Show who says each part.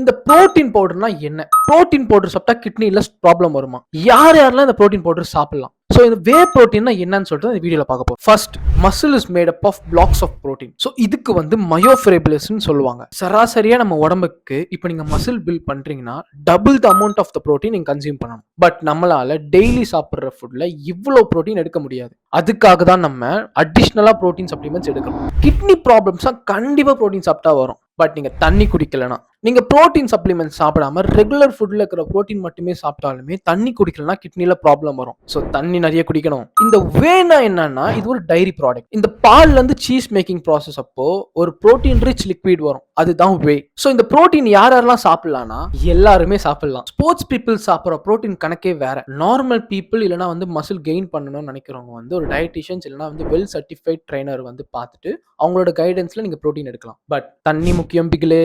Speaker 1: இந்த புரோட்டீன் பவுடர்னா என்ன? Protein powder சாப்பிட்டா கிட்னில ப்ராப்ளம் வருமா? யார் யாரெல்லாம் இந்த புரோட்டீன் பவுடர் சாப்பிடலாம்? சோ இந்த வே புரோட்டீன்னா என்னன்னு சொல்லிட்டு இந்த வீடியோல பார்க்க போறோம். First, muscle is made up of blocks of protein. So இதுக்கு வந்து மயோஃபிப்ரில்ஸ்னு சொல்லுவாங்க. சராசரியா நம்ம உடம்புக்கு இப்ப நீங்க மசில் பில்ட் பண்றீங்கன்னா double the amount of the protein நீங்க கன்சியூம் பண்ணணும். பட் நம்மளால டெய்லி சாப்பிடுற ஃபுட்ல இவ்வளவு புரோட்டீன் எடுக்க முடியாது. அதுக்காக தான் நம்ம அடிஷனலா புரோட்டீன் சப்ளிமெண்ட்ஸ் எடுக்கணும். கிட்னி ப்ராப்ளம்ஸ் கண்டிப்பா புரோட்டீன் சாப்பிட்டா வரும். பட் நீங்க தண்ணி குடிக்கலனா, நீங்க புரோட்டீன் சப்ளிமெண்ட் சாப்பிடாம ரெகுலர் ஃபுட்ல இருக்கிற புரோட்டீன் மட்டுமே சாப்பிட்டாலுமே தண்ணி குடிக்கலனா கிட்னில ப்ராப்ளம் வரும். சோ தண்ணி நிறைய குடிக்கணும். இந்த வேனா என்னன்னா இது ஒரு டைரி ப்ராடக்ட். இந்த பால்ல இருந்து சீஸ் மேக்கிங் ப்ராசஸ் அப்போ ஒரு புரோட்டீன் ரிச் லிக்விட் வரும். அதுதான் வே. சோ இந்த புரோட்டீன் யாரெல்லாம் சாப்பிடலாம்னா எல்லாருமே சாப்பிடலாம். ஸ்போர்ட்ஸ் பீப்புள் சாப்பிடுற புரோட்டீன் கணக்கே வேற. நார்மல் பீப்புள் இல்லனா வந்து மசில் கெயின் பண்ணணும்னு நினைக்கிறவங்க வந்து ஒரு டயட்டிஷியன்ஸ் இல்லனா வந்து வெல் சர்டிஃபைட் ட்ரெய்னர் வந்து பார்த்துட்டு அவங்களோட கைடன்ஸ்ல நீங்க புரோட்டீன் எடுக்கலாம். பட் தண்ணி முக்கியம் பிகிலே.